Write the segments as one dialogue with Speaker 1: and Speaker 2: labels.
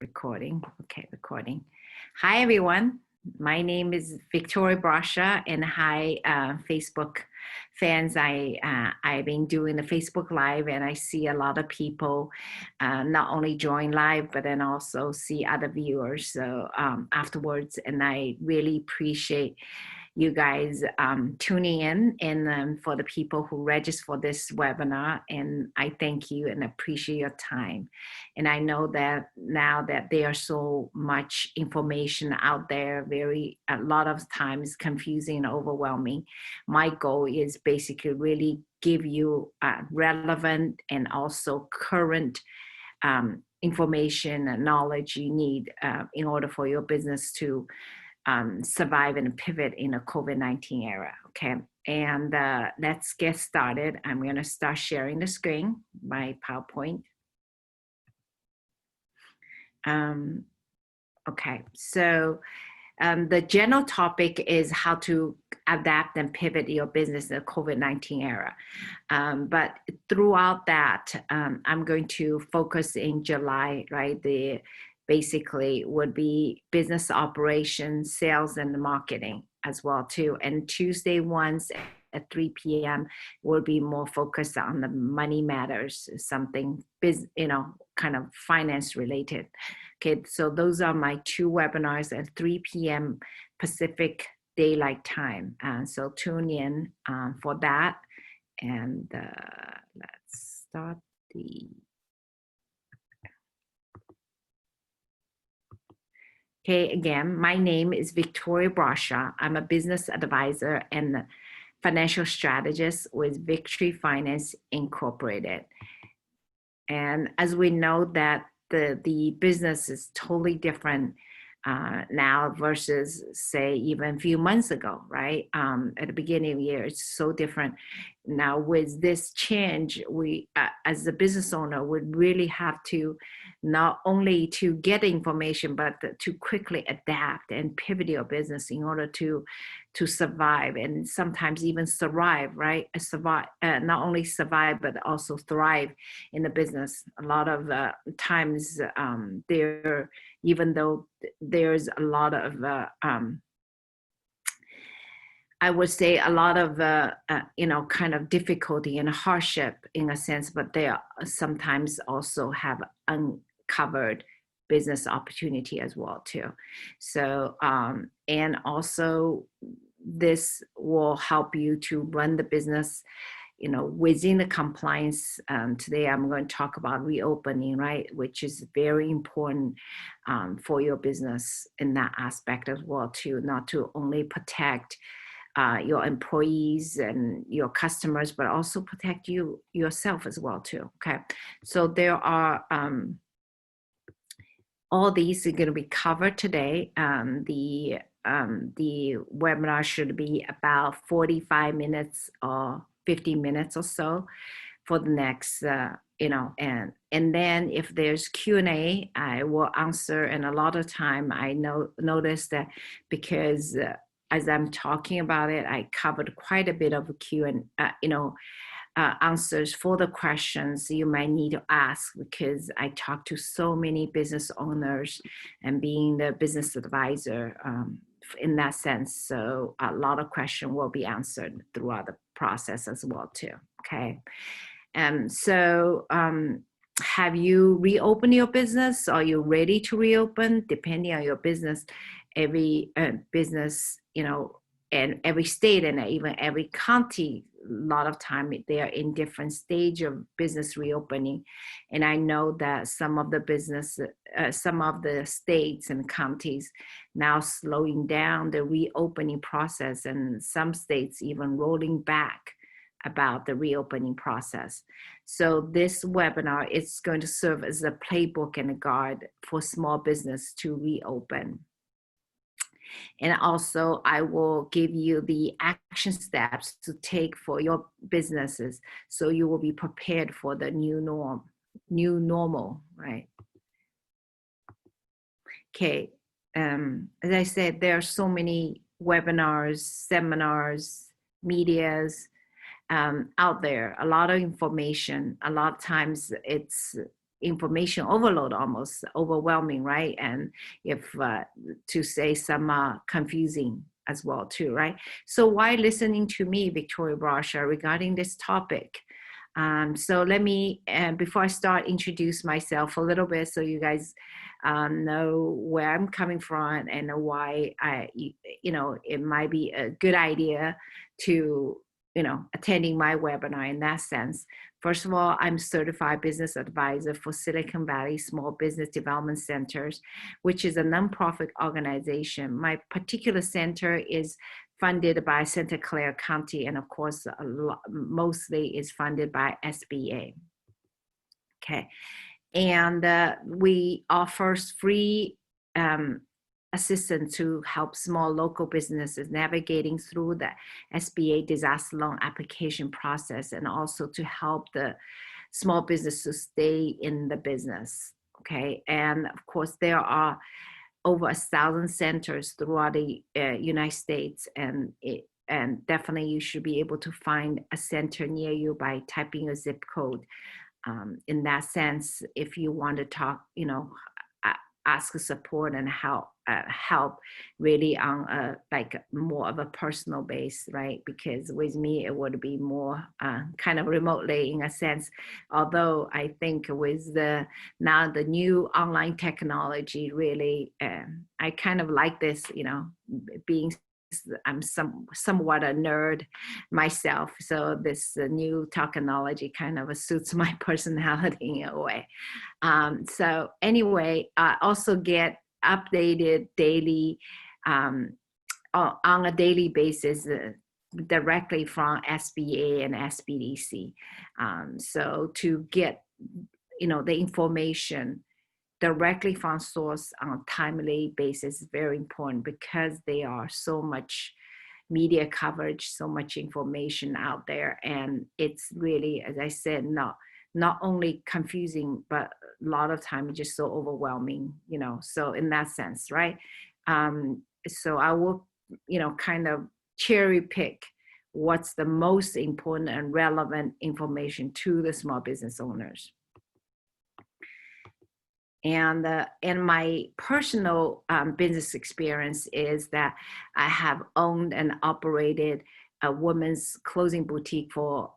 Speaker 1: Recording. Okay, recording. Hi, everyone. My name is Victoria Bracha, and hi, Facebook fans. I've been doing the Facebook Live, and I see a lot of people not only join live, but then also see other viewers. So afterwards, and I really appreciate you guys tuning in, and for the people who register for this webinar, and I thank you and appreciate your time. And I know that now that there's so much information out there, a lot of times confusing and overwhelming, my goal is basically really give you relevant and also current information and knowledge you need in order for your business to survive and pivot in a COVID-19 era, okay? And let's get started. I'm gonna start sharing the screen, my PowerPoint. Okay, so the general topic is how to adapt and pivot your business in the COVID-19 era. But throughout that, I'm going to focus in July, right? Basically would be business operations, sales, and marketing as well too. And Tuesday ones at 3 p.m. will be more focused on the money matters, something kind of finance related. Okay, so those are my two webinars at 3 p.m. Pacific Daylight Time. So tune in for that. And let's start the. Okay, again, my name is Victoria Bracha. I'm a business advisor and financial strategist with Victory Finance Incorporated. And as we know that the business is totally different now versus say even a few months ago, right? At the beginning of the year, it's so different. Now with this change, we as a business owner would really have to not only to get information, but to quickly adapt and pivot your business in order to survive and sometimes even thrive, right? Survive, not only survive, but also thrive in the business. A lot of times even though there's a lot of, I would say a lot of, kind of difficulty and hardship in a sense, but they sometimes also have uncovered business opportunity as well too. So, and also this will help you to run the business within the compliance. Today I'm going to talk about reopening, right, which is very important for your business in that aspect as well too, not to only protect your employees and your customers, but also protect yourself as well too, okay? So there are, all these are going to be covered today. The webinar should be about 45 minutes or 50 minutes or so for the next, and then if there's Q&A, I will answer. And a lot of time I notice that because as I'm talking about it, I covered quite a bit of answers for the questions you might need to ask, because I talk to so many business owners and being the business advisor in that sense. So a lot of questions will be answered throughout the process as well too, okay? So have you reopened your business? Are you ready to reopen? Depending on your business, every business, and every state and even every county, a lot of time they are in different stage of business reopening. And I know that some of the states and counties now slowing down the reopening process, and some states even rolling back about the reopening process. So this webinar is going to serve as a playbook and a guide for small business to reopen. And also I will give you the action steps to take for your businesses, so you will be prepared for the new normal, right? Okay, as I said, there are so many webinars, seminars, medias out there, a lot of information. A lot of times it's information overload, almost overwhelming, right? And if to say some confusing as well too, right? So why listening to me, Victoria Bracha, regarding this topic? So let me, before I start, introduce myself a little bit so you guys know where I'm coming from and why it might be a good idea to, attending my webinar in that sense. First of all, I'm certified business advisor for Silicon Valley Small Business Development Centers, which is a nonprofit organization. My particular center is funded by Santa Clara County, and of course, mostly is funded by SBA. Okay, and we offer free assistance to help small local businesses navigating through the SBA disaster loan application process, and also to help the small business to stay in the business. Okay, and of course, there are over 1,000 centers throughout the United States, and definitely you should be able to find a center near you by typing a zip code. In that sense, if you want to talk, ask support and help really on like more of a personal base, right? Because with me, it would be more kind of remotely in a sense. Although I think with now the new online technology, really, I kind of like this, being I'm somewhat a nerd myself, so this new technology kind of suits my personality in a way. So anyway, I also get updated daily on a daily basis directly from SBA and SBDC. So to get the information directly from source on a timely basis is very important, because there are so much media coverage, so much information out there, and it's really, as I said, not only confusing, but a lot of time just so overwhelming, so in that sense, right? So I will, kind of cherry pick what's the most important and relevant information to the small business owners. And my personal business experience is that I have owned and operated a women's clothing boutique for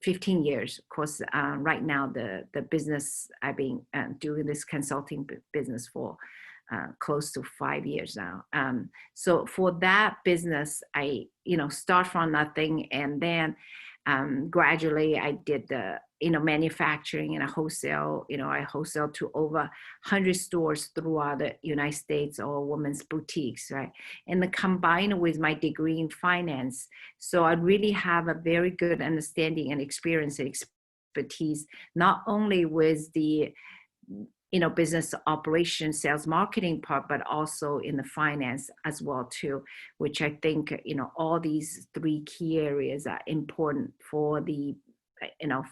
Speaker 1: 15 years. Of course, right now the business I've been doing this consulting business for close to 5 years now. So for that business, I start from nothing, and then gradually I did the manufacturing and a wholesale. I wholesale to over 100 stores throughout the United States, or women's boutiques, right? And the combined with my degree in finance, so I really have a very good understanding and experience and expertise, not only with the business operation, sales, marketing part, but also in the finance as well too, which I think, all these three key areas are important for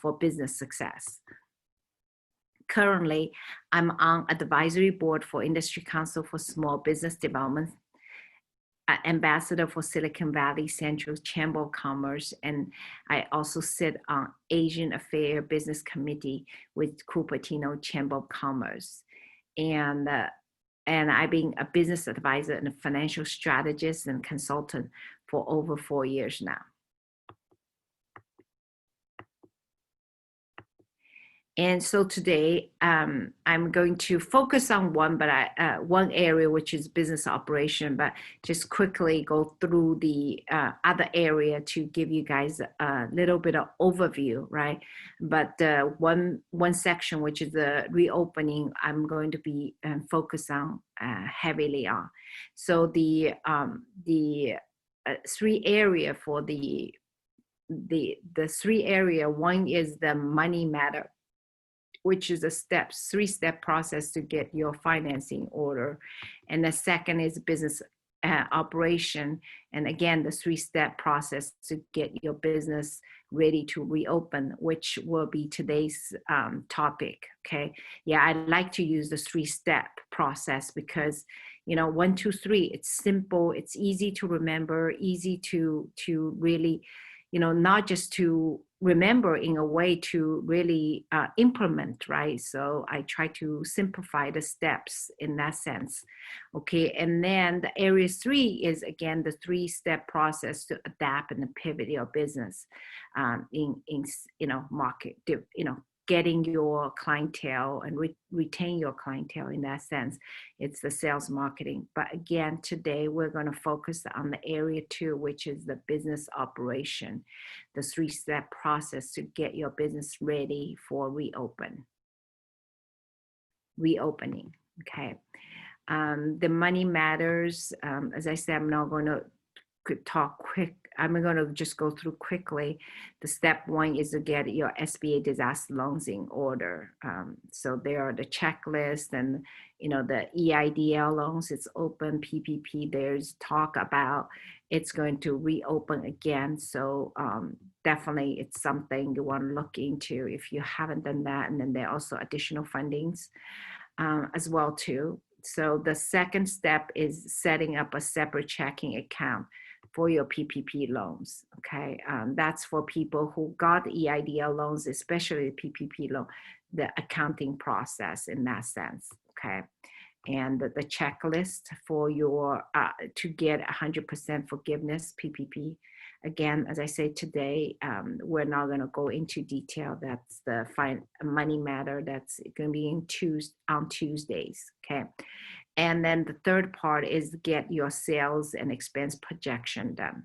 Speaker 1: for business success. Currently, I'm on advisory board for Industry Council for Small Business Development, ambassador for Silicon Valley Central Chamber of Commerce, and I also sit on Asian Affairs Business Committee with Cupertino Chamber of Commerce. And I've been a business advisor and a financial strategist and consultant for over 4 years now. And so today, I'm going to focus on one area, which is business operation, but just quickly go through the other area to give you guys a little bit of overview, right? But one section, which is the reopening, I'm going to be focused on heavily on. So the three area for the three area, one is the money matter, which is a three-step process to get your financing order. And the second is business operation. And again, the three-step process to get your business ready to reopen, which will be today's topic, okay? Yeah, I like to use the three-step process because, 1, 2, 3, it's simple, it's easy to remember, easy to really, not just to remember in a way to really implement, right? So I try to simplify the steps in that sense. Okay, and then the area 3 is again the 3-step process to adapt and pivot your business in market, getting your clientele and retain your clientele in that sense. It's the sales marketing. But again, today we're going to focus on the area 2, which is the business operation, the 3-step process to get your business ready for reopening. Okay. The money matters. As I said, I'm not going to talk quick. I'm going to just go through quickly. The step 1 is to get your SBA disaster loans in order. So there are the checklist and, the EIDL loans, it's open. PPP, there's talk about it's going to reopen again. So definitely it's something you want to look into if you haven't done that. And then there are also additional fundings as well too. So the second step is setting up a separate checking account for your PPP loans, okay? That's for people who got EIDL loans, especially the PPP loan, the accounting process in that sense, okay? And the checklist for your, to get 100% forgiveness, PPP. Again, as I say today, we're not gonna go into detail. That's the money matter that's gonna be on Tuesdays, okay? And then the third part is get your sales and expense projection done.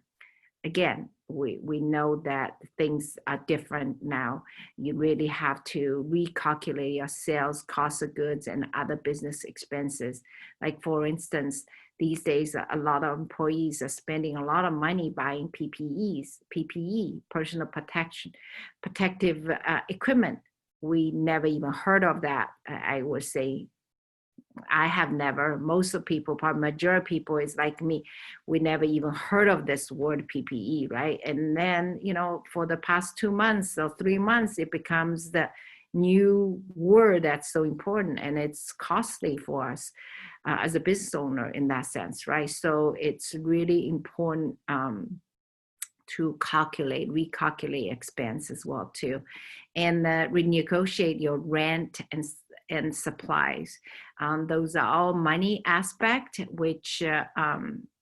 Speaker 1: Again, we know that things are different now. You really have to recalculate your sales, cost of goods, and other business expenses. Like for instance, these days, a lot of employees are spending a lot of money buying PPE, personal protective equipment. We never even heard of that. I would say I have never, most of people, probably majority of people is like me, we never even heard of this word PPE, right? And then, for the past 2 months or 3 months, it becomes the new word that's so important, and it's costly for us as a business owner in that sense, right? So it's really important to recalculate expense as well too, and renegotiate your rent and supplies. Those are all money aspect, which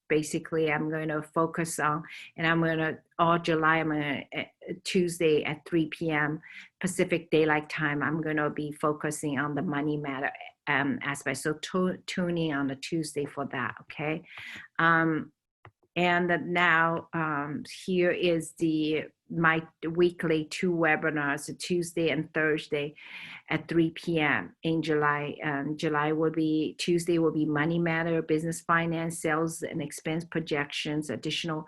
Speaker 1: basically I'm going to focus on, and I'm going to, all July, I'm going to, Tuesday at 3 p.m. Pacific Daylight Time, I'm going to be focusing on the money matter aspect. So tune in on a Tuesday for that, okay? And now here is my weekly 2 webinars, Tuesday and Thursday at 3 p.m. in July. Tuesday will be money matter, business finance, sales and expense projections, additional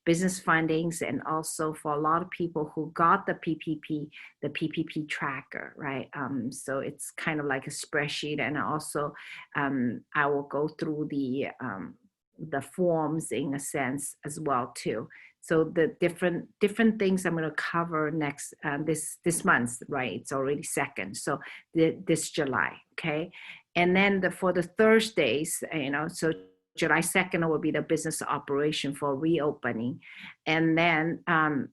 Speaker 1: business fundings, and also for a lot of people who got the PPP tracker, right? So it's kind of like a spreadsheet, and also I will go through the forms in a sense as well too. So the different things I'm going to cover next this month, right? It's already 2nd, so this July, okay. And then for the Thursdays, so July 2nd will be the business operation for reopening, and then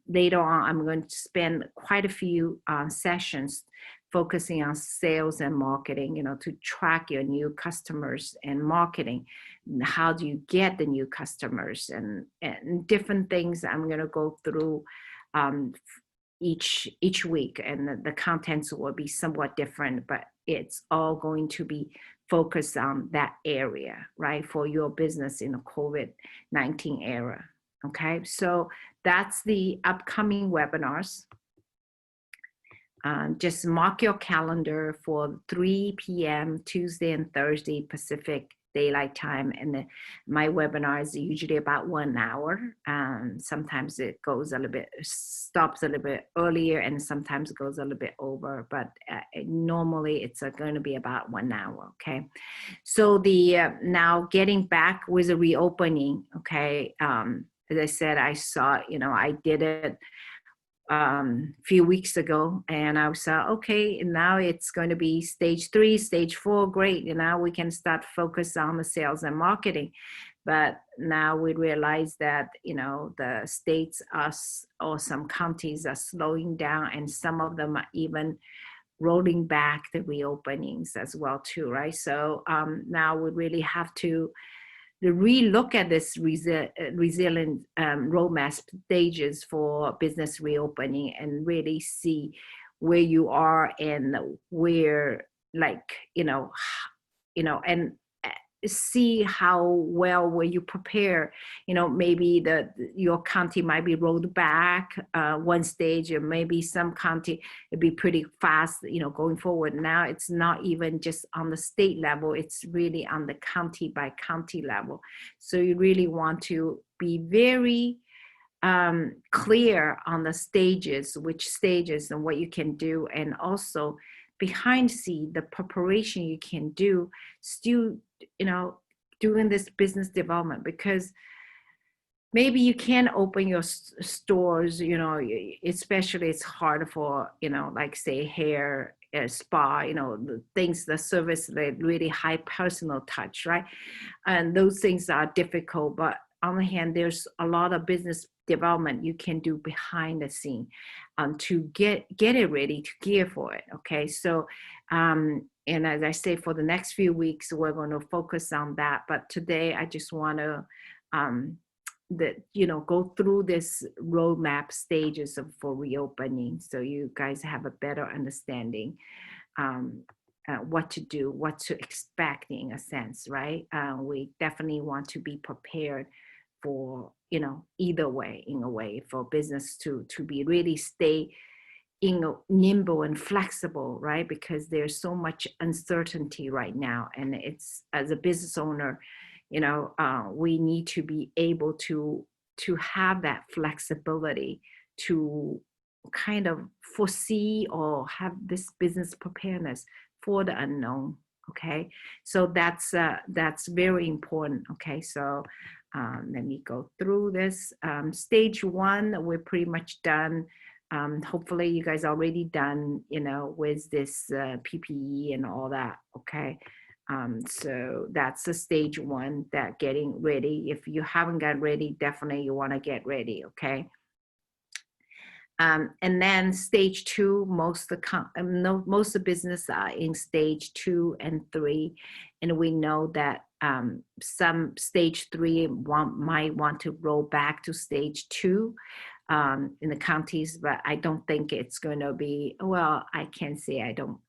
Speaker 1: later on I'm going to spend quite a few sessions focusing on sales and marketing, to track your new customers and marketing. How do you get the new customers and different things I'm going to go through each week, and the contents will be somewhat different, but it's all going to be focused on that area, right, for your business in the COVID-19 era. Okay, so that's the upcoming webinars. Just mark your calendar for 3 p.m. Tuesday and Thursday Pacific Daylight Time, and my webinar is usually about 1 hour. Sometimes it goes a little bit, stops a little bit earlier, and sometimes it goes a little bit over, but normally it's going to be about 1 hour, okay? So now getting back with the reopening, okay? As I said, I saw, I did it few weeks ago, and I was okay, and now it's going to be stage 3, stage 4, great, and now we can start focus on the sales and marketing. But now we realize that, the states or some counties are slowing down, and some of them are even rolling back the reopenings as well too, right? So now we really have to re-look at this resilient roadmap stages for business reopening, and really see where you are and where, like, and see how well were you prepare. Maybe your county might be rolled back one stage, or maybe some county it'd be pretty fast, going forward. Now it's not even just on the state level, it's really on the county by county level. So you really want to be very clear on the stages, which stages and what you can do, and also behind the preparation you can do still, doing this business development, because maybe you can open your stores, especially it's hard for, like say hair, spa, the things, the service that really high personal touch, right? And those things are difficult, but on the hand, there's a lot of business development you can do behind the scene to get it ready to gear for it. Okay, so and as I say, for the next few weeks we're going to focus on that, but today I just want to go through this roadmap stages for reopening, so you guys have a better understanding what to do, what to expect in a sense, right? We definitely want to be prepared for, either way, in a way, for business to be really stay nimble and flexible, right? Because there's so much uncertainty right now, and it's, as a business owner, we need to be able to have that flexibility to kind of foresee or have this business preparedness for the unknown. Okay, so that's very important. Okay, so let me go through this. Stage 1, we're pretty much done. Hopefully you guys already done, with this PPE and all that. Okay, so that's the stage 1, that getting ready. If you haven't got ready, definitely you want to get ready. Okay. And then stage 2, most of the business are in stage 2 and 3, and we know that some stage 3 might want to roll back to stage 2 in the counties, but I don't think it's going to be, well, I can't say I don't,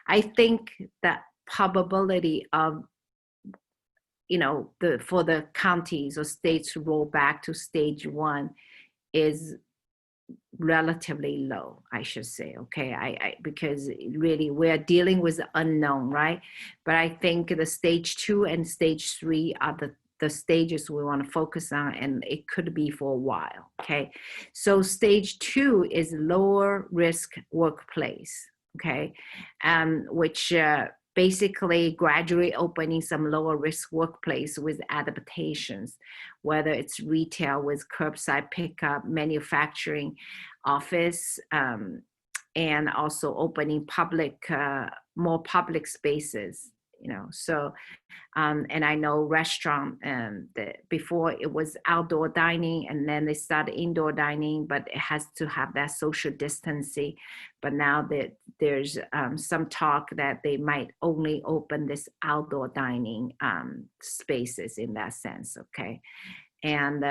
Speaker 1: I think that probability of, for the counties or states to roll back to stage 1 is relatively low, I should say. Okay, I because really we're dealing with the unknown, right? But I think the stage 2 and stage 3 are the stages we want to focus on, and it could be for a while. Okay, so stage 2 is lower risk workplace. Okay, which basically gradually opening some lower risk workplace with adaptations, whether it's retail with curbside pickup, manufacturing, office, and also opening more public spaces, so and I know restaurant, before it was outdoor dining, and then they started indoor dining, but it has to have that social distancing. But now that there's some talk that they might only open this outdoor dining spaces in that sense. Okay, and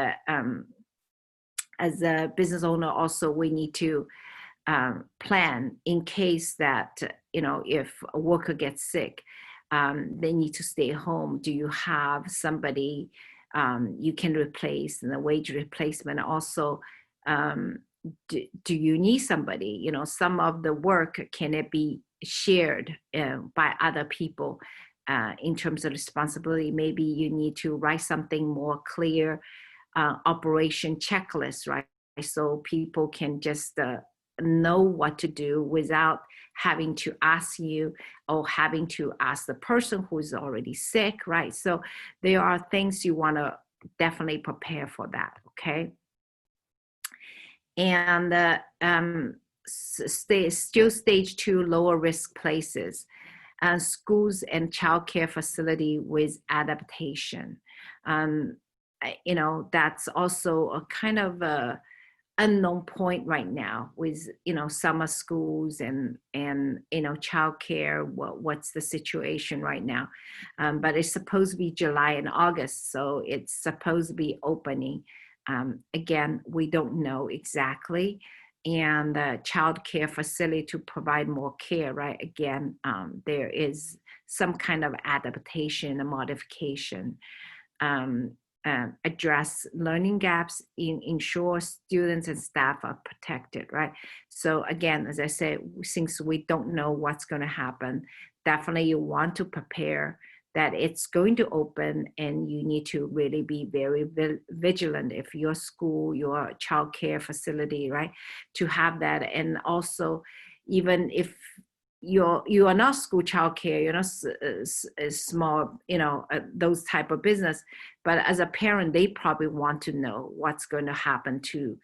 Speaker 1: as a business owner also, we need to plan in case that, if a worker gets sick, they need to stay home. Do you have somebody you can replace, and the wage replacement also? Do you need somebody? Some of the work, can it be shared by other people in terms of responsibility? Maybe you need to write something more clear, operation checklist, right? So people can just know what to do without having to ask you or having to ask the person who's already sick, right? So there are things you want to definitely prepare for that. Okay. and still stage 2 lower risk places, schools and childcare facility with adaptation. That's also a kind of a unknown point right now with summer schools and childcare. What's the situation right now? But it's supposed to be July and August, so it's supposed to be opening. Again, we don't know exactly. And the child care facility to provide more care, right? Again, there is some kind of adaptation and modification. um, Address learning gaps, ensure students and staff are protected, right? So again, as I said, since we don't know what's going to happen, definitely you want to prepare that it's going to open, and you need to really be very vigilant if your school, your child care facility, right, to have that. And also, even if you are not school childcare, you're not small, those type of business, but as a parent, they probably want to know what's going to happen to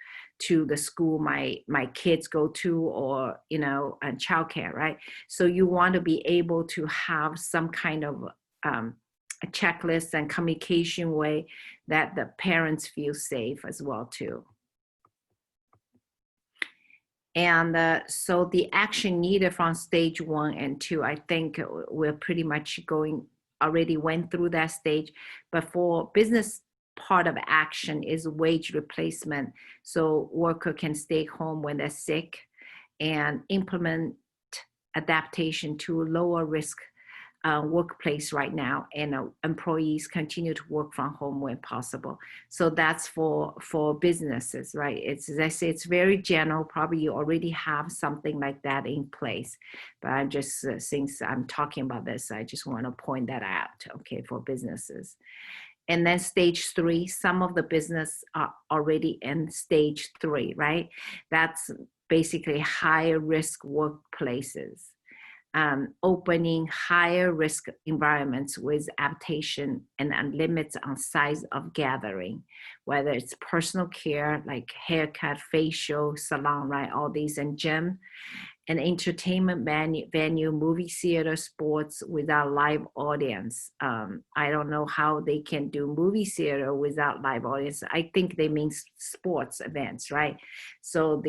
Speaker 1: the school my kids go to, or and childcare, right? So you want to be able to have some kind of a checklist and communication way that the parents feel safe as well too. And so the action needed from stage 1 and 2, I think we're pretty much already went through that stage. But for business, part of action is wage replacement. So worker can stay home when they're sick, and implement adaptation to lower risk workplace right now, and employees continue to work from home when possible. So that's for businesses, right? It's, as I say, it's very general. Probably you already have something like that in place, but I'm just since I'm talking about this, I just want to point that out, okay, for businesses. And then stage 3, some of the business are already in stage 3, right? That's basically higher risk workplaces. Opening higher risk environments with adaptation and limits on size of gathering, whether it's personal care like haircut, facial, salon, right? All these, and gym, and entertainment venue, movie theater, sports without live audience. I don't know how they can do movie theater without live audience. I think they mean sports events, right? So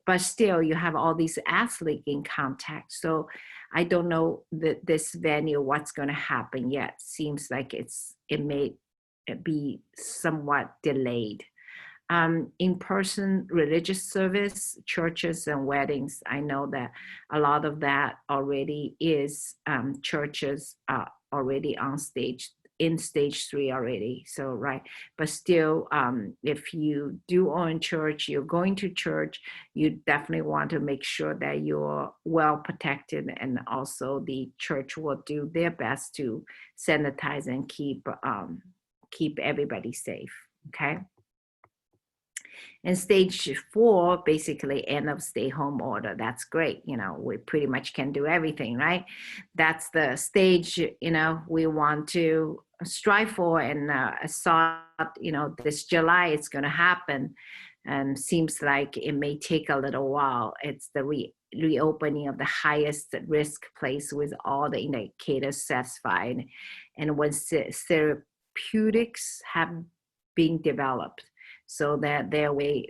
Speaker 1: but still you have all these athletes in contact. So I don't know this venue, what's going to happen yet. Seems like it may be somewhat delayed. In-person religious service, churches and weddings. I know that a lot of that already is, churches are already in stage 3 already. So, right. But still, if you do own church, you're going to church, you definitely want to make sure that you're well protected, and also the church will do their best to sanitize and keep everybody safe. Okay. And stage 4, basically end of stay home order. That's great. We pretty much can do everything, right? That's the stage, we want to strive for. And I saw, this July it's going to happen. And seems like it may take a little while. It's the reopening of the highest risk place with all the indicators satisfied. And when therapeutics have been developed, so that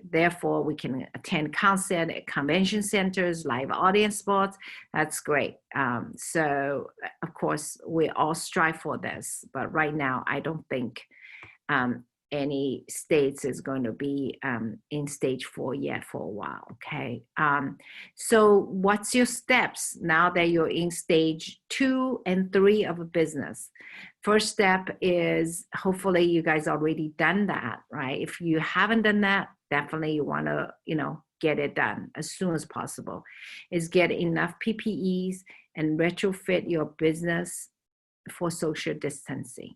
Speaker 1: therefore we can attend concert at convention centers, live audience sports. That's great. So of course we all strive for this, but right now I don't think any states is going to be in stage 4 yet for a while. Okay. So what's your steps now that you're in stage 2 and 3 of a business? First step is, hopefully you guys already done that, right? If you haven't done that, definitely you want to, get it done as soon as possible, is get enough PPEs and retrofit your business for social distancing.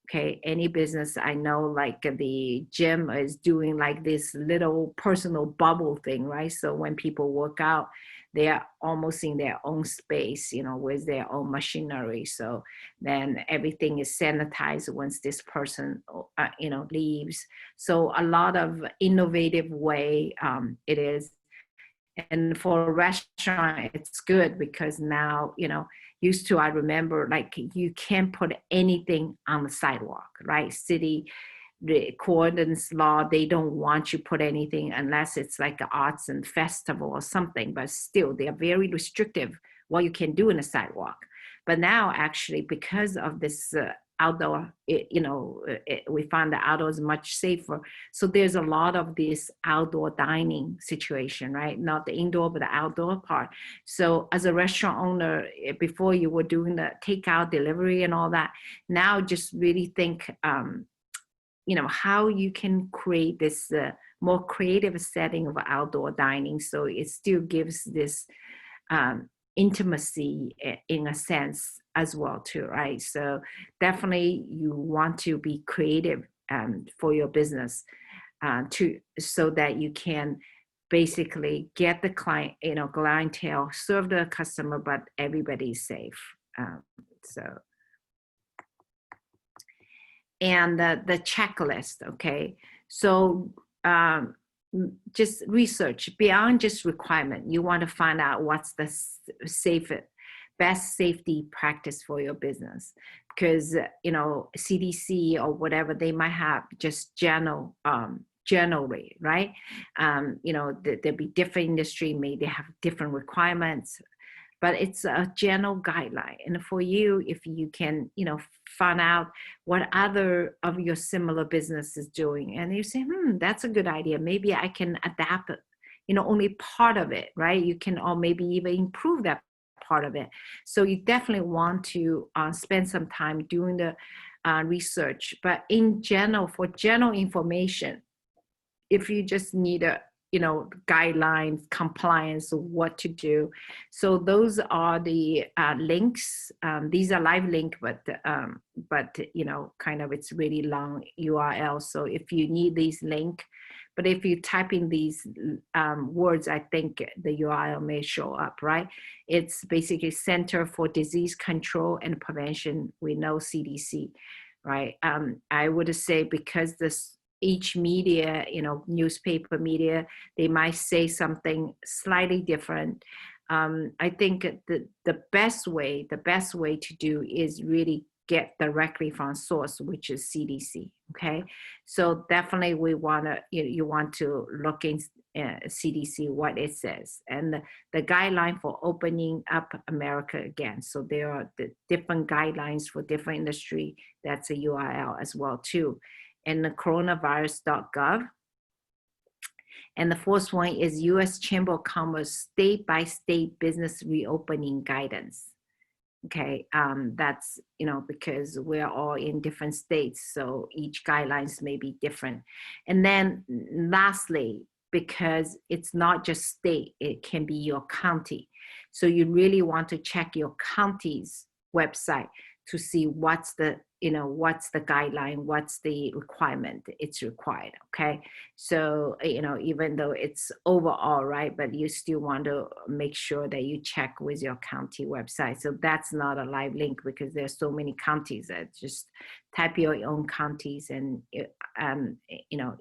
Speaker 1: Okay, any business I know, like the gym is doing like this little personal bubble thing, right? So when people work out, they are almost in their own space, with their own machinery. So then everything is sanitized once this person, leaves. So a lot of innovative way it is. And for a restaurant, it's good because now, used to, I remember, like, you can't put anything on the sidewalk, right? City, the coordinates law, they don't want you put anything unless it's like an arts and festival or something, but still they are very restrictive what you can do in a sidewalk. But now actually, because of this outdoor, we find the outdoor is much safer. So there's a lot of this outdoor dining situation, right? Not the indoor, but the outdoor part. So as a restaurant owner, before you were doing the takeout delivery and all that, now just really think, how you can create this more creative setting of outdoor dining. So it still gives this intimacy in a sense as well too, right? So definitely you want to be creative for your business so that you can basically get the clientele, serve the customer, but everybody's safe. And the checklist, okay? So just research beyond just requirement. You want to find out what's the best safety practice for your business, because CDC or whatever, they might have just generally, right? There'll be different industry, maybe they have different requirements, but it's a general guideline. And for you, if you can, find out what other of your similar business is doing, and you say, that's a good idea. Maybe I can adapt it, only part of it, right? You can, or maybe even improve that part of it. So you definitely want to spend some time doing the research. But in general, for general information, if you just need a guidelines, compliance, what to do. So those are the links. These are live link, but kind of it's really long URL. So if you need these link, but if you type in these words, I think the URL may show up, right? It's basically Center for Disease Control and Prevention. We know CDC, right? I would say because each media, newspaper media, they might say something slightly different. I think the best way to do is really get directly from source, which is CDC. Okay, so definitely we want to, you want to look in CDC what it says, and the guideline for opening up America again. So there are the different guidelines for different industry. That's a URL as well too. And the coronavirus.gov. And the fourth one is U.S. Chamber of Commerce state-by-state business reopening guidance. Okay, that's, because we're all in different states, so each guidelines may be different. And then lastly, because it's not just state, it can be your county. So you really want to check your county's website to see what's the guideline, what's the requirement it's required, okay? So, even though it's overall, right, but you still want to make sure that you check with your county website. So that's not a live link because there's so many counties that just type your own counties and it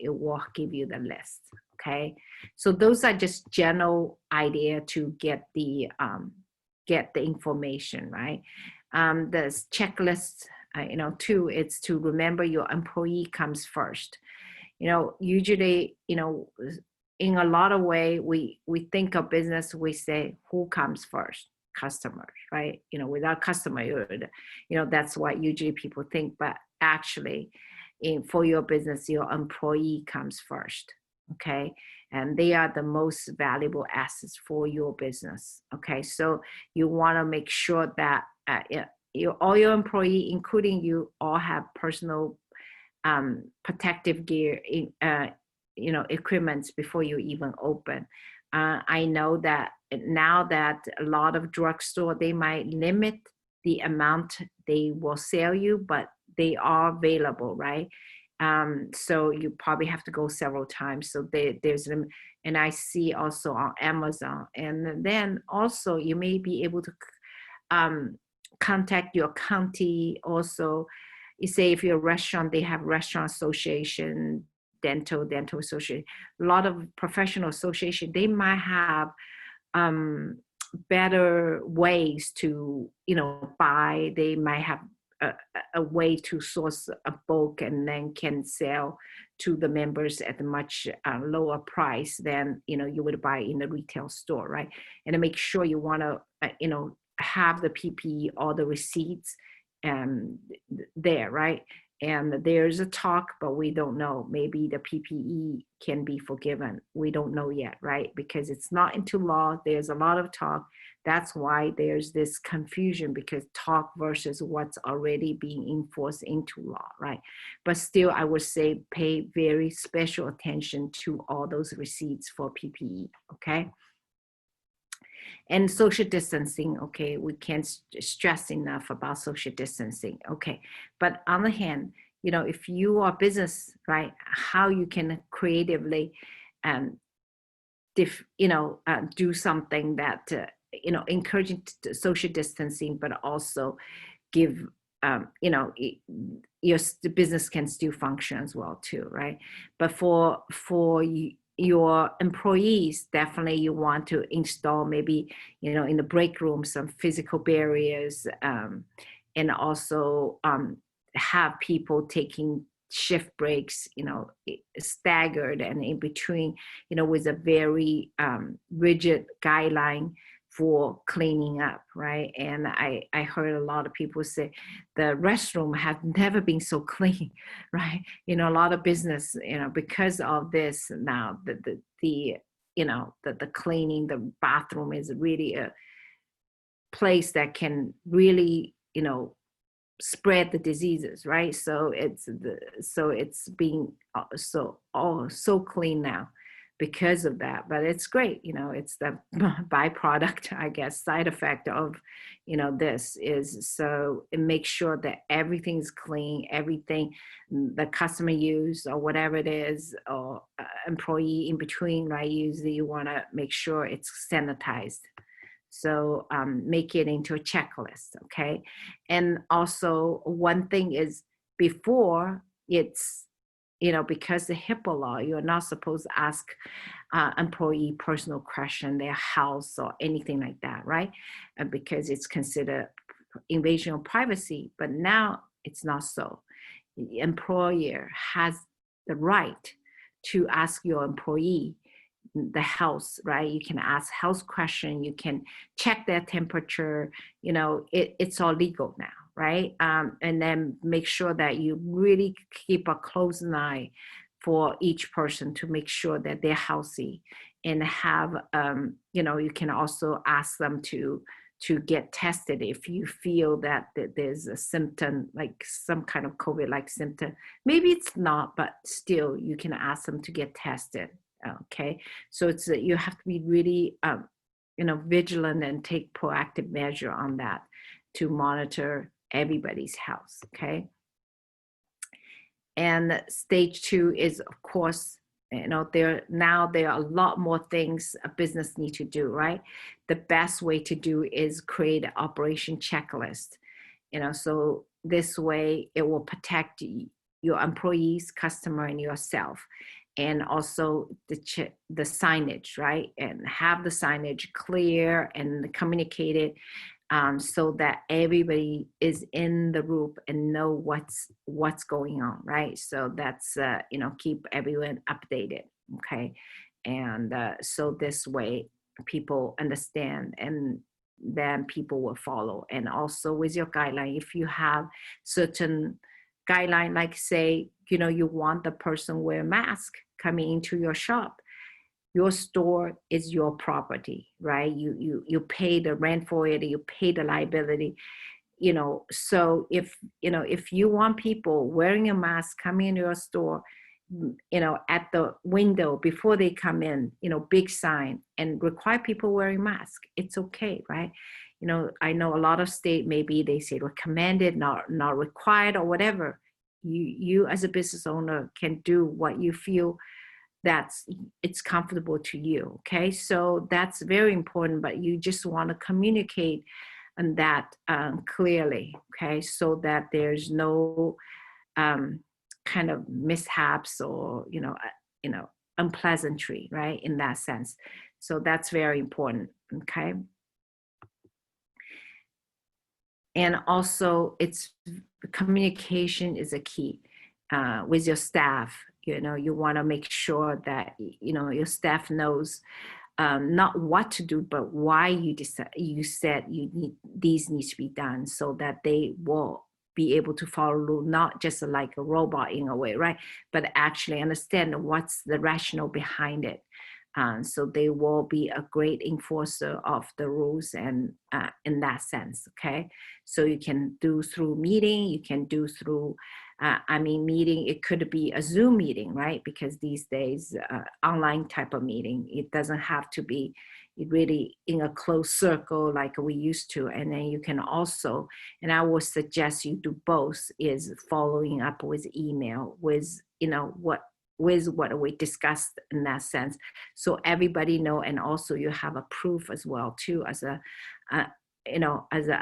Speaker 1: will give you the list, okay? So those are just general idea to get the information, right? The checklist, two, it's to remember your employee comes first. Usually, in a lot of way, we think of business, we say, who comes first? Customers, right? Without customer, that's what usually people think, but actually, for your business, your employee comes first, okay? And they are the most valuable assets for your business, okay? So you want to make sure that all your employee, including you, all have personal protective gear, equipment before you even open. I know that now that a lot of drugstore, they might limit the amount they will sell you, but they are available, right? So you probably have to go several times. So there's them, and I see also on Amazon, and then also you may be able to um, contact your county. Also, you say if you're a restaurant, they have restaurant association, dental association, a lot of professional association. They might have um, better ways to, buy. They might have a, a way to source a bulk and then can sell to the members at a much lower price than, you would buy in the retail store, right? And to make sure you want to, have the PPE, all the receipts there, right? And there's a talk, but we don't know. Maybe the PPE can be forgiven. We don't know yet, right? Because it's not into law. There's a lot of talk. That's why there's this confusion, because talk versus what's already being enforced into law, right? But still, I would say pay very special attention to all those receipts for PPE, okay? And social distancing, okay, we can't stress enough about social distancing, okay. But on the hand, if you are business, right, how you can creatively, um, do something that, encouraging social distancing, but also give, the business can still function as well too, right? But for your employees, definitely you want to install maybe, in the break room, some physical barriers, and also have people taking shift breaks, staggered and in between, with a very rigid guideline for cleaning up, right? And I heard a lot of people say the restroom have never been so clean, right? A lot of business, because of this now, the cleaning, the bathroom is really a place that can really, spread the diseases, right? So it's being so clean now because of that. But it's great, it's the byproduct, I guess, side effect of, this is, so it makes sure that everything's clean, everything the customer use or whatever it is, or employee in between, right? Usually you want to make sure it's sanitized. So make it into a checklist, okay? And also one thing is, before it's, because the HIPAA law, you're not supposed to ask employee personal question, their house or anything like that, right? Because it's considered invasion of privacy. But now it's not so. The employer has the right to ask your employee the health, right? You can ask health question, you can check their temperature, it's all legal now, right? And then make sure that you really keep a close eye for each person to make sure that they're healthy, and have, you can also ask them to get tested if you feel that there's a symptom, like some kind of COVID-like symptom. Maybe it's not, but still you can ask them to get tested. Okay, so it's you have to be really, vigilant and take proactive measure on that to monitor everybody's health. Okay, and stage 2 is, of course, there are a lot more things a business need to do, right? The best way to do is create an operation checklist, so this way it will protect your employees, customer, and yourself. And also the signage, right? And have the signage clear and communicated, so that everybody is in the loop and know what's going on, right? So that's, keep everyone updated, okay? And so this way people understand, and then people will follow. And also with your guideline, if you have certain guideline, like say, you want the person wear a mask coming into your shop, your store is your property, right? You pay the rent for it, you pay the liability, so if you want people wearing a mask coming into your store, at the window before they come in, big sign, and require people wearing masks, it's okay, right? I know a lot of state, maybe they say recommended, not required or whatever. You as a business owner can do what you feel that's it's comfortable to you. Okay, so that's very important, but you just want to communicate and that clearly, okay, so that there's no um, kind of mishaps or you know unpleasantry, right, in that sense. So that's very important. Okay, and also it's communication is a key with your staff. You want to make sure that your staff knows not what to do, but why you said these need to be done, so that they will be able to follow, not just like a robot in a way, right? But actually understand what's the rationale behind it. So they will be a great enforcer of the rules and in that sense, okay? So you can do through meeting, you can do through meeting, it could be a Zoom meeting, right? Because these days, online type of meeting, it doesn't have to be really in a closed circle like we used to. And then you can also, and I would suggest you do both, is following up with email with, what we discussed in that sense. So everybody know, and also you have a proof as well too, as uh, as an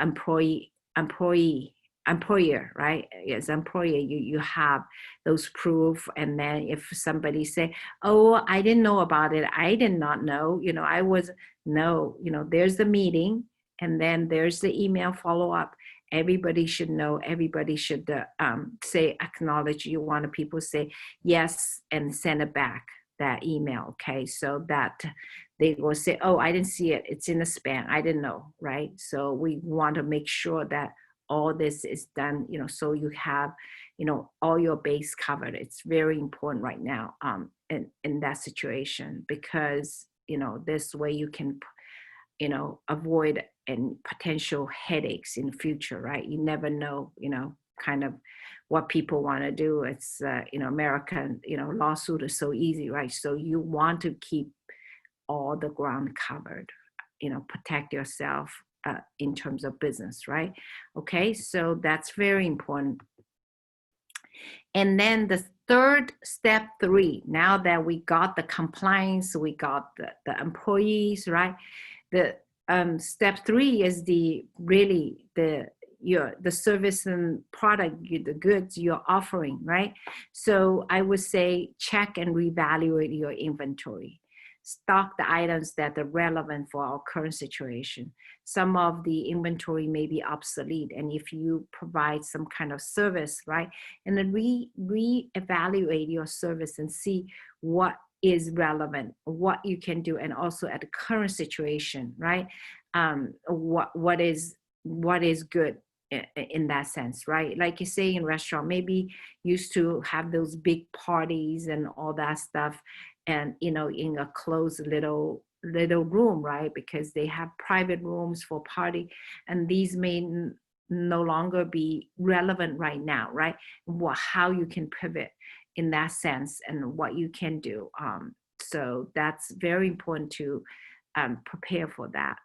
Speaker 1: employer, right? As employer, you have those proof. And then if somebody say, oh, I didn't know about it, I did not know, I was no, there's the meeting, and then there's the email follow-up. Everybody should know, everybody should say acknowledge. You want people say yes and send it back, that email, okay? So that they will say, oh, I didn't see it, it's in the spam, I didn't know, right? So we want to make sure that all this is done, so you have, all your base covered. It's very important right now in that situation, because, this way you can, avoid and potential headaches in the future, right? You never know, kind of what people want to do. It's, American, lawsuit is so easy, right? So you want to keep all the ground covered, protect yourself in terms of business, right? Okay, so that's very important. And then the third step 3, now that we got the compliance, we got the employees, right? The step 3 is the service and product, the goods you're offering, right? So I would say check and reevaluate your inventory. Stock the items that are relevant for our current situation. Some of the inventory may be obsolete, and if you provide some kind of service, right, and then reevaluate your service and see what is relevant, what you can do, and also at the current situation, right? What is good in that sense, right? Like you say, in restaurant, maybe used to have those big parties and all that stuff, and in a closed little room, right? Because they have private rooms for party, and these may no longer be relevant right now, right? How you can pivot in that sense and what you can do. So that's very important to prepare for that.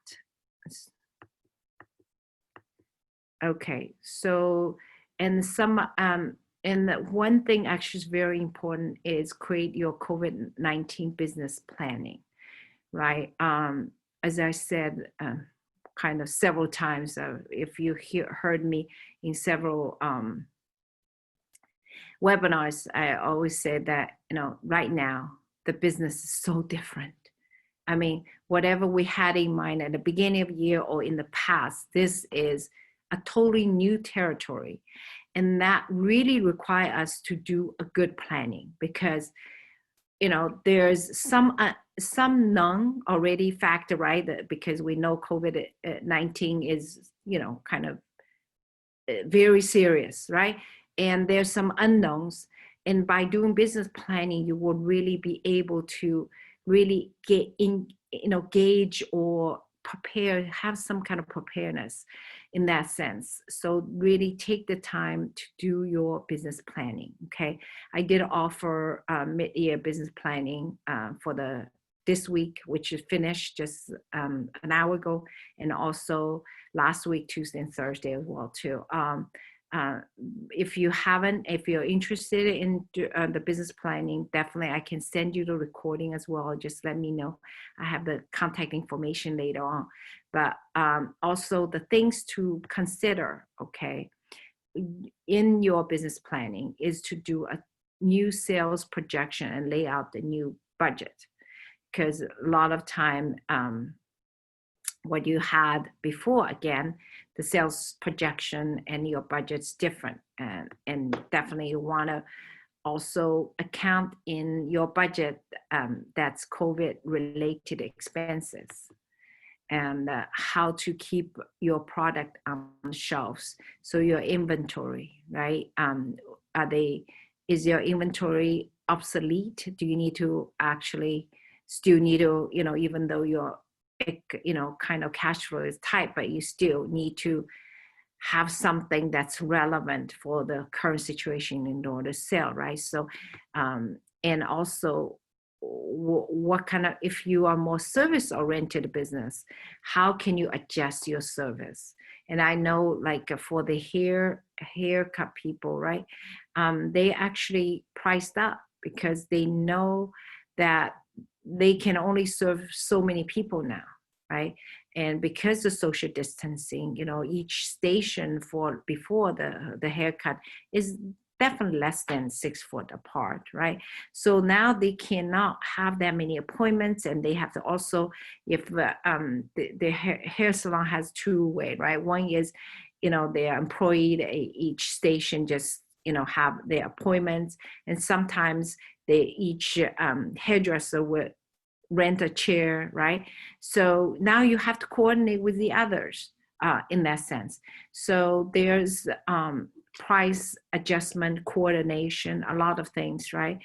Speaker 1: Okay, so and one thing actually is very important is create your COVID-19 business planning, right? As I said, kind of several times, if you heard me in several webinars, I always say that, right now, the business is so different. I mean, whatever we had in mind at the beginning of the year or in the past, this is a totally new territory. And that really requires us to do a good planning, because, there's some known already factor, right? Because we know COVID-19 is, kind of very serious, right? And there's some unknowns. And by doing business planning, you will really be able to really get in, gauge or prepare, have some kind of preparedness in that sense. So really take the time to do your business planning, okay? I did offer mid-year business planning for this week, which is finished just an hour ago, and also last week, Tuesday and Thursday as well too. uh, if you're interested in the business planning, definitely I can send you the recording as well. Just let me know. I have the contact information later on. But also the things to consider, okay, in your business planning is to do a new sales projection and lay out the new budget. Because a lot of time, what you had before, again, the sales projection and your budget's different. And definitely you want to also account in your budget that's COVID related expenses, and how to keep your product on shelves. So your inventory, right? Is your inventory obsolete? Do you need to actually still need to, even though your, kind of cash flow is tight, but you still need to have something that's relevant for the current situation in order to sell, right? So, and also what kind of, if you are more service oriented business, how can you adjust your service? And I know, like for the haircut people, right? They actually priced up because they know that they can only serve so many people now, right? And because of social distancing, each station before the haircut is definitely less than 6 foot apart, right? So now they cannot have that many appointments, and they have to also, if the hair salon has two-way, right? One is, their employee, each station just, have their appointments, and sometimes each hairdresser would rent a chair, right? So now you have to coordinate with the others in that sense. So there's price adjustment, coordination, a lot of things, right?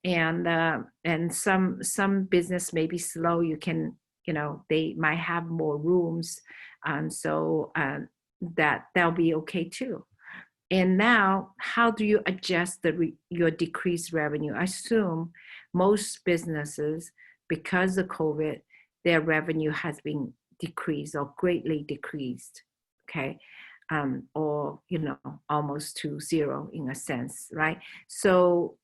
Speaker 1: And some business may be slow. You can, they might have more rooms, so that'll be okay too. And now, how do you adjust your decreased revenue? I assume most businesses, because of COVID, their revenue has been decreased or greatly decreased, okay? Or, almost to zero in a sense, right? So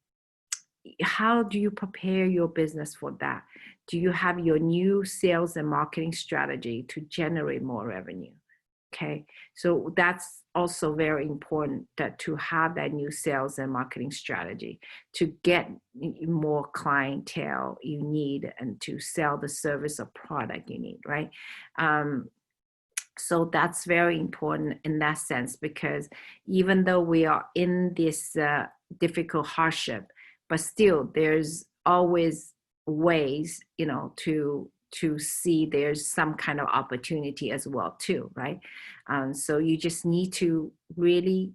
Speaker 1: how do you prepare your business for that? Do you have your new sales and marketing strategy to generate more revenue? Okay, so that's also very important, that to have that new sales and marketing strategy to get more clientele you need and to sell the service or product you need, right? So that's very important in that sense, because even though we are in this difficult hardship, but still there's always ways, to see there's some kind of opportunity as well too, right? So you just need to really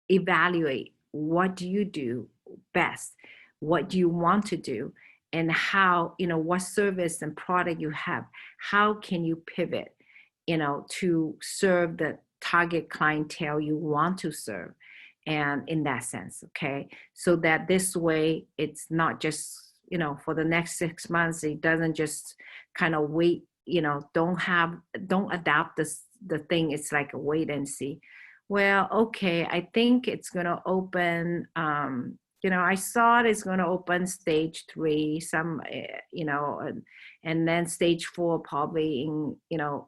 Speaker 1: evaluate, what do you do best, what do you want to do, and how, what service and product you have, how can you pivot, to serve the target clientele you want to serve. And in that sense, okay, so that this way it's not just, for the next 6 months, it doesn't just kind of wait, don't adapt the thing. It's like a wait and see. Well, okay, I think it's going to open, I saw it is going to open stage 3, and then stage 4 probably in,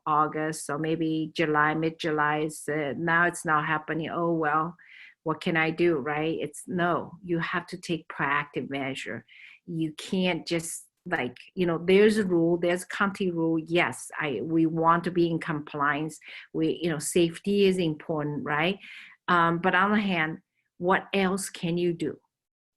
Speaker 1: August, or maybe July, mid-July. Now it's not happening. Oh, well, what can I do, right? No, you have to take proactive measure. You can't just there's a rule, there's county rule. Yes, we want to be in compliance. Safety is important, right? But on the other hand, what else can you do?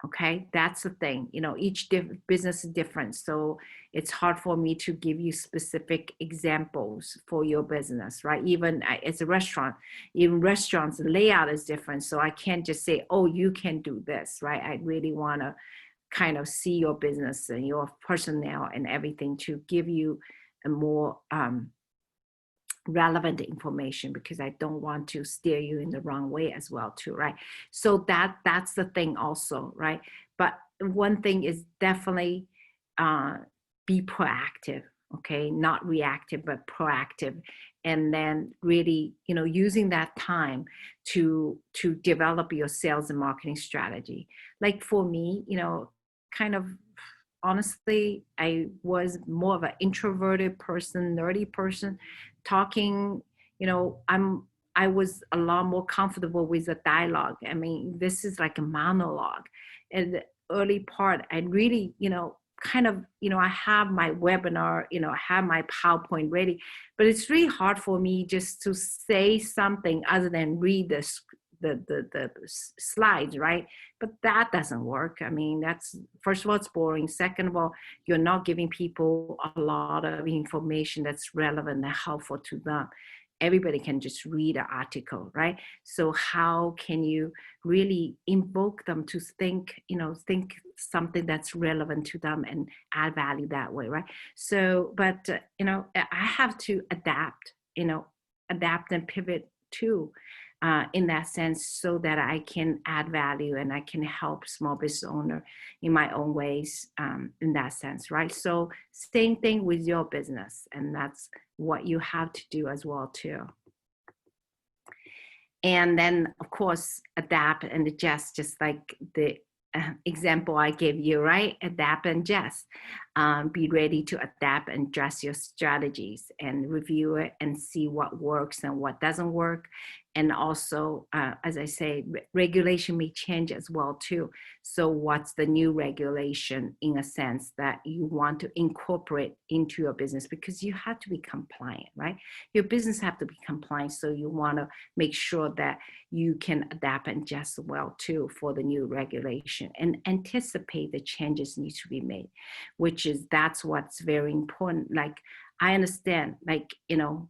Speaker 1: Okay, that's the thing. Each business is different, so it's hard for me to give you specific examples for your business, right? Even as a restaurant, even restaurants, the layout is different, so I can't just say, oh, you can do this, right? I really want to kind of see your business and your personnel and everything to give you a more relevant information, because I don't want to steer you in the wrong way as well too, right? So that's the thing also, right? But one thing is definitely be proactive, okay? Not reactive, but proactive. and then really, using that time to develop your sales and marketing strategy. Like for me, kind of honestly, I was more of an introverted person, nerdy person, talking. I was a lot more comfortable with the dialogue. I mean, this is like a monologue. And the early part, I really, kind of, I have my webinar, I have my PowerPoint ready, but it's really hard for me just to say something other than read the slides, right? But that doesn't work. I mean, that's, first of all, it's boring. Second of all, you're not giving people a lot of information that's relevant and helpful to them. Everybody can just read an article, right? So how can you really invoke them to think something that's relevant to them and add value that way, right? So, but I have to adapt and pivot too, in that sense, so that I can add value and I can help small business owner in my own ways, in that sense, right? So same thing with your business, and that's what you have to do as well too. And then of course adapt and adjust, just like the example I gave you, right? Adapt and adjust. Be ready to adapt and adjust your strategies and review it and see what works and what doesn't work. And also, as I say, regulation may change as well too. So what's the new regulation, in a sense, that you want to incorporate into your business? Because you have to be compliant, right? Your business have to be compliant. So you want to make sure that you can adapt and adjust well too for the new regulation and anticipate the changes need to be made, that's what's very important. Like, I understand, like,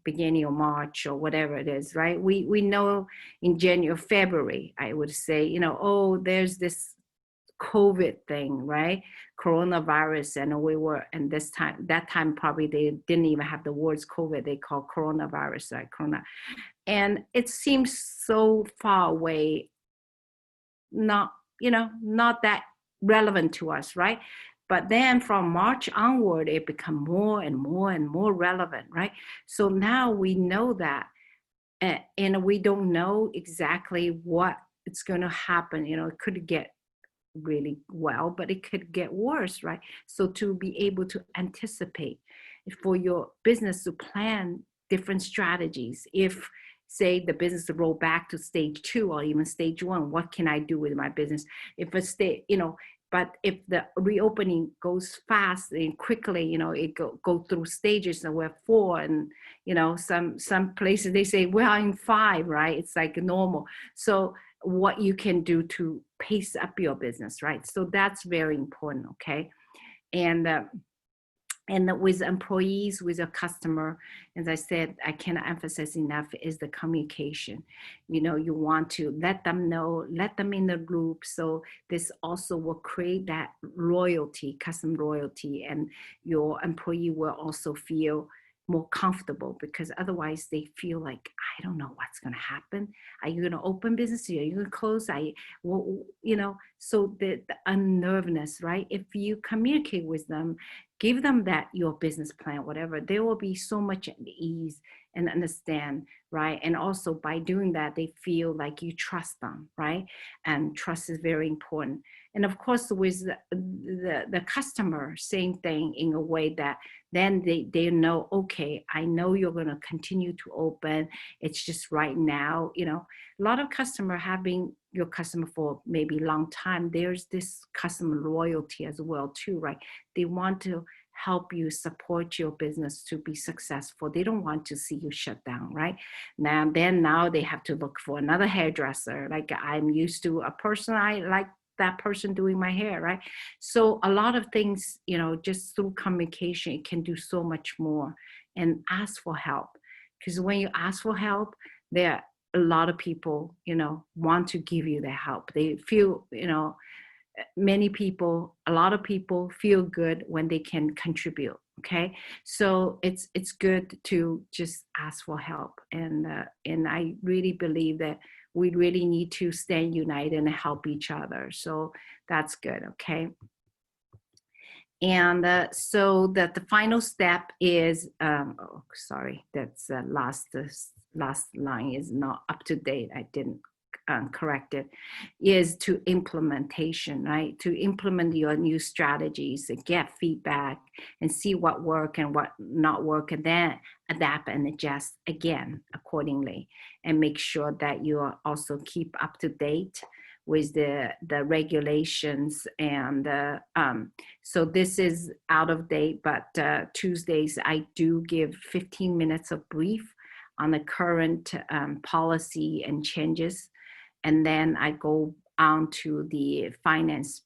Speaker 1: beginning of March or whatever it is, right? We know in January, February, I would say, oh, there's this COVID thing, right? Coronavirus. And that time probably they didn't even have the words COVID. They call coronavirus, right? Corona. And it seems so far away, not that relevant to us, right? But then from March onward, it become more and more and more relevant, right? So now we know that, and we don't know exactly what it's going to happen. It could get really well, but it could get worse, right? So to be able to anticipate for your business, to plan different strategies. If, say, the business roll back to stage 2 or even stage 1, what can I do with my business? If but if the reopening goes fast and quickly, it go through stages, and we're 4, and some places they say we are in 5, right? It's like normal. So what you can do to pace up your business, right? So that's very important, okay? And with employees, with a customer, as I said, I cannot emphasize enough, is the communication. You want to let them know, let them in the group. So this also will create that loyalty, customer loyalty, and your employee will also feel more comfortable, because otherwise they feel like, I don't know what's going to happen. Are you going to open business? Are you going to close? So the unnervedness, right? If you communicate with them, give them that your business plan, whatever, they will be so much at ease and understand, right? And also by doing that, they feel like you trust them, right? And trust is very important. And of course, with the customer, same thing, in a way that then they know, okay, I know you're going to continue to open. It's just right now, a lot of customers have been your customer for maybe a long time. There's this customer loyalty as well too, right? They want to help you, support your business to be successful. They don't want to see you shut down, right? Now they have to look for another hairdresser. Like, I'm used to a person, I like that person doing my hair, right? So a lot of things, just through communication, it can do so much more. And ask for help, because when you ask for help, there are a lot of people, want to give you their help. They feel, a lot of people feel good when they can contribute. Okay, so it's good to just ask for help, and I really believe that we really need to stand united and help each other. So that's good. Okay. And so that the final step is, oh, sorry, that's last line is not up to date. I didn't correct it, is to implementation, right? To implement your new strategies, get feedback and see what work and what not work, and then adapt and adjust again accordingly, and make sure that you also keep up to date with the regulations. And so this is out of date, but Tuesdays I do give 15 minutes of brief on the current policy and changes. And then I go on to the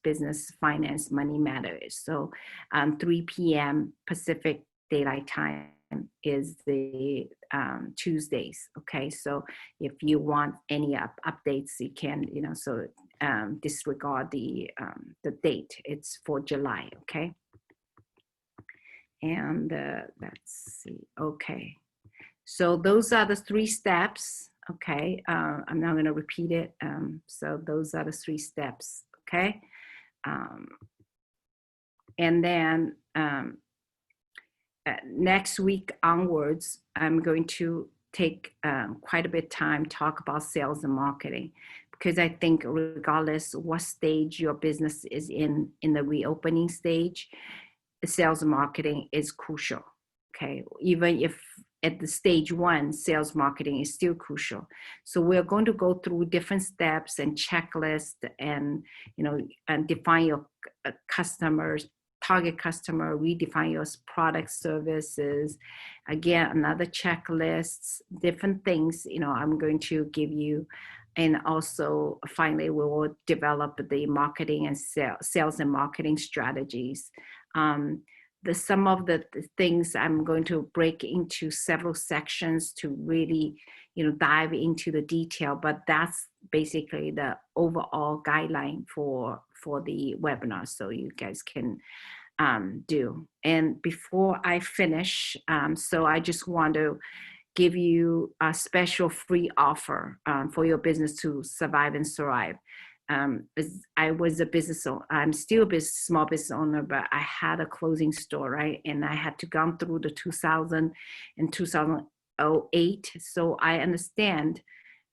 Speaker 1: business finance, money matters. So 3 p.m. Pacific Daylight Time is the Tuesdays. Okay, so if you want any updates, you can, so disregard the date. It's for July. Okay, and let's see. Okay, so those are the 3 steps. Okay, I'm not going to repeat it. So those are the 3 steps. Okay, and then next week onwards, I'm going to take quite a bit of time talk about sales and marketing, because I think regardless what stage your business is in the reopening stage, the sales and marketing is crucial. Okay, even if at the stage 1, sales marketing is still crucial. So we're going to go through different steps and checklists, and and define your customers, target customer, redefine your product services. Again, another checklists, different things, I'm going to give you. And also finally, we will develop the marketing and sales and marketing strategies. Some of the things I'm going to break into several sections to really, dive into the detail, but that's basically the overall guideline for the webinar, so you guys can do. And before I finish, so I just want to give you a special free offer for your business to survive and thrive. I was a business owner, I'm still a small business owner, but I had a clothing store, right? And I had to go through the 2000 and 2008. So I understand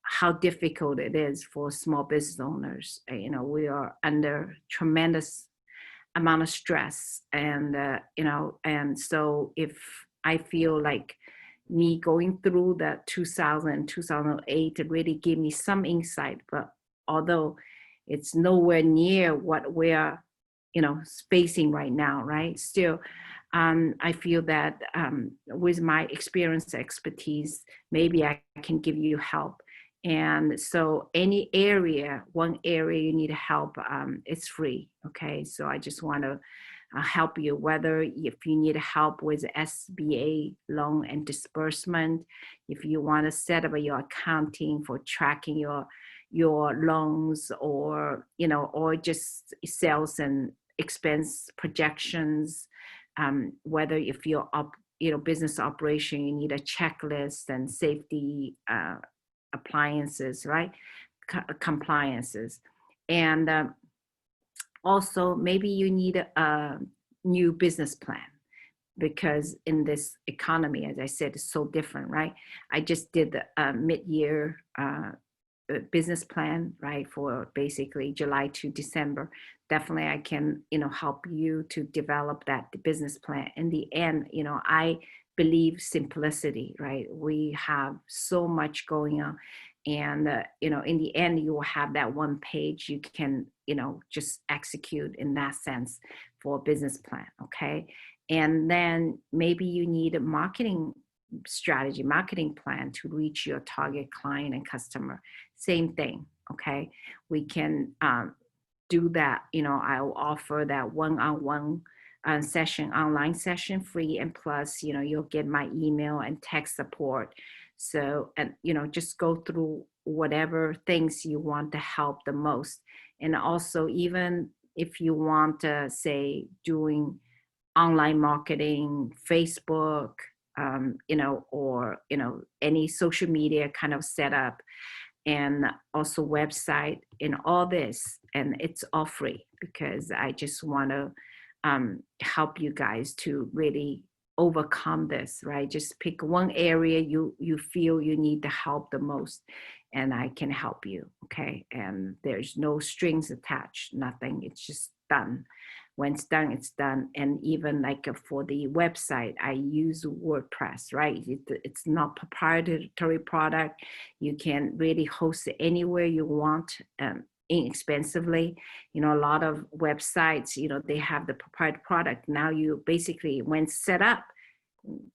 Speaker 1: how difficult it is for small business owners. We are under tremendous amount of stress, and and so if I feel like me going through that 2008 it really gave me some insight, but although it's nowhere near what we're facing right now, right? Still, I feel that with my experience, expertise, maybe I can give you help. And so one area you need help, it's free. Okay, so I just want to help you, whether if you need help with SBA loan and disbursement, if you want to set up your accounting for tracking your loans, or or just sales and expense projections, whether if you're business operation, you need a checklist and safety appliances, right? Compliances. And also maybe you need a new business plan, because in this economy, as I said, it's so different, right? I just did the mid-year business plan, right, for basically July to December. Definitely I can help you to develop that business plan. In the end, I believe simplicity, right? We have so much going on, and in the end you will have that one page you can just execute in that sense for a business plan. Okay, and then maybe you need a marketing strategy, marketing plan to reach your target client and customer. Same thing. Okay, we can do that. I'll offer that one-on-one session, online session, free, and plus you'll get my email and text support. So, and just go through whatever things you want to help the most. And also, even if you want to say doing online marketing, Facebook, or any social media kind of setup, and also website and all this, and it's all free, because I just want to help you guys to really overcome this, right? Just pick one area you feel you need the help the most, and I can help you, okay? And there's no strings attached, nothing. It's just done. When it's done, it's done. And even like for the website, I use WordPress, right? It's not proprietary product. You can really host it anywhere you want, inexpensively. You know, a lot of websites, you know, they have the proprietary product. Now you basically, when set up,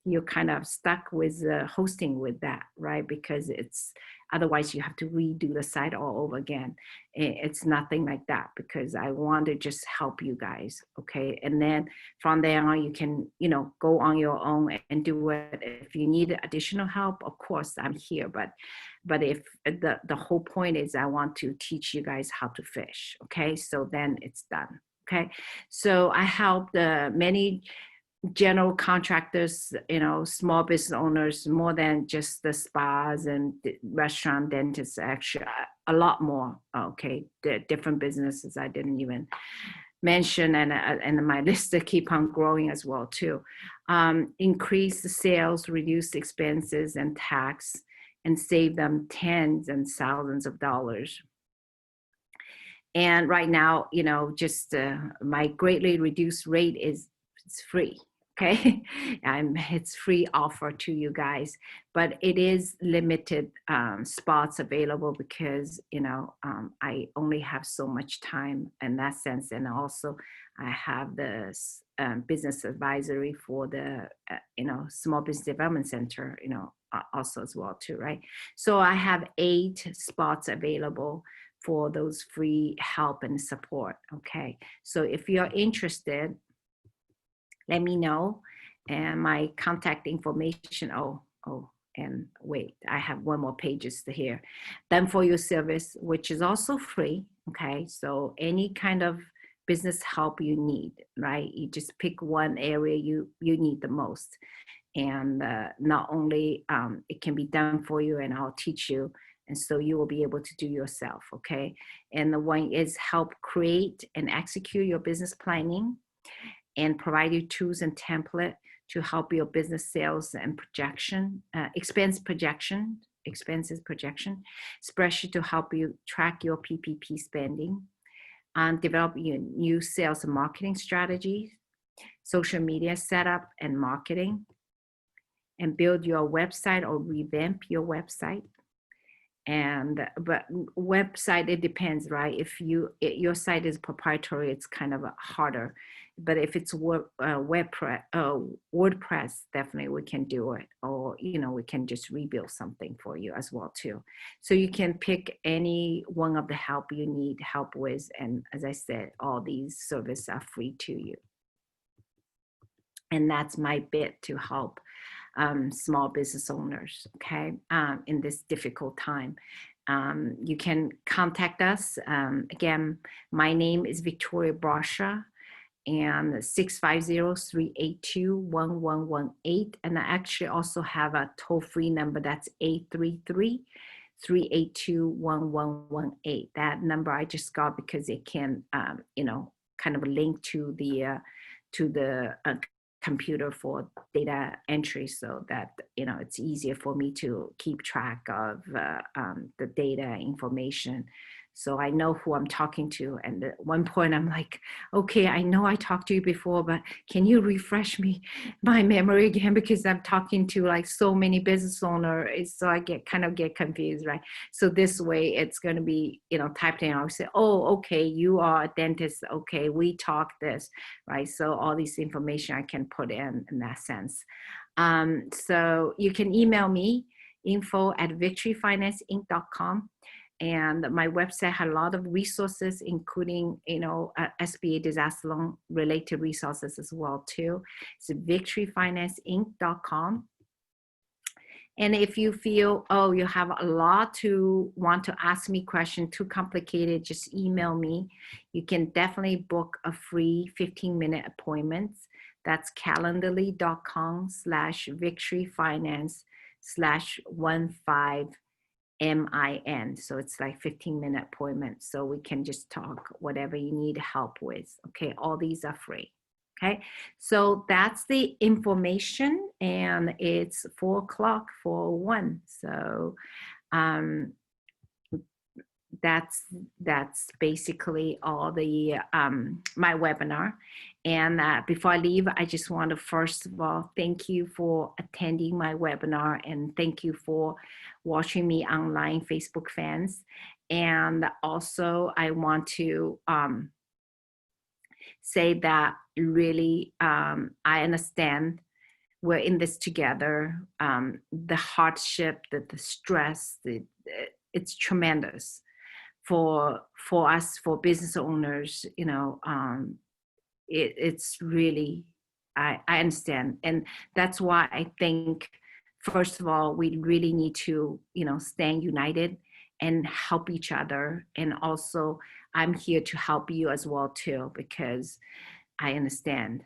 Speaker 1: you're kind of stuck with hosting with that, right? Because it's otherwise you have to redo the site all over again. It's nothing like that, because I want to just help you guys, okay? And then from there on, you can, you know, go on your own and do it. If you need additional help, of course I'm here. But if the whole point is I want to teach you guys how to fish, okay? So then it's done, okay? So I help the many general contractors, you know, small business owners, more than just the spas and the restaurant, dentists, actually a lot more, okay? The different businesses I didn't even mention, and my list to keep on growing as well too. Increase the sales, reduce expenses and tax, and save them tens and thousands of dollars. And right now, you know, just my greatly reduced rate is it's free. Okay, it's free offer to you guys, but it is limited spots available, because you know I only have so much time in that sense, and also I have the business advisory for the you know, Small Business Development Center, you know, also as well too, right? So I have 8 spots available for those free help and support. Okay, so if you're interested, let me know. And my contact information, and wait, I have one more pages to here. Done for you service, which is also free, okay? So any kind of business help you need, right? You just pick one area you need the most. And not only it can be done for you, and I'll teach you, and so you will be able to do yourself, okay? And the one is help create and execute your business planning, and provide you tools and template to help your business sales and projection, expenses projection, spreadsheet to help you track your PPP spending, and develop your new sales and marketing strategies, social media setup and marketing, and build your website or revamp your website. And but website, it depends, right? If your site is proprietary, it's kind of harder. But if it's WordPress, definitely we can do it. Or you know, we can just rebuild something for you as well too. So you can pick any one of the help you need help with, and as I said, all these services are free to you. And that's my bit to help small business owners, okay, in this difficult time. You can contact us. Again, my name is Victoria Bracha, and 650-382-1118. And I actually also have a toll-free number that's 833-382-1118. That number I just got because it can, you know, kind of link to the computer for data entry, so that you know it's easier for me to keep track of the data information, so I know who I'm talking to. And at one point I'm like, okay, I know I talked to you before, but can you refresh my memory again, because I'm talking to like so many business owners, so I get confused, right? So this way it's going to be, you know, typed in. I'll say, oh, okay, you are a dentist, okay, we talk this, right? So all this information I can put in that sense. So you can email me, info@victoryfinanceinc.com. And my website had a lot of resources, including, you know, SBA disaster loan related resources as well too. It's victoryfinanceinc.com. And if you feel, oh, you have a lot to want to ask me question, too complicated, just email me. You can definitely book a free 15-minute appointment. That's calendly.com/victoryfinance/15 MIN. So it's like 15-minute appointment. So we can just talk whatever you need help with. Okay, all these are free. Okay, so that's the information, and it's 4 o'clock for one. So um, that's basically all the my webinar. And before I leave, I just want to first of all thank you for attending my webinar, and thank you for watching me online, Facebook fans. And also I want to say that really I understand we're in this together. The hardship, the stress, it's tremendous for us, for business owners. It's really, I understand, and that's why I think first of all we really need to stand united and help each other. And also I'm here to help you as well too, because I understand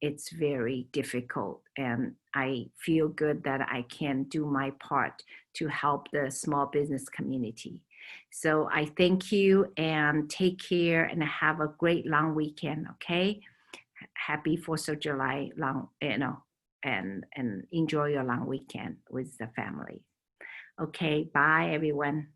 Speaker 1: it's very difficult, and I feel good that I can do my part to help the small business community. So I thank you, and take care, and have a great long weekend. Okay, happy 4th of July long, and enjoy your long weekend with the family. Okay, bye everyone.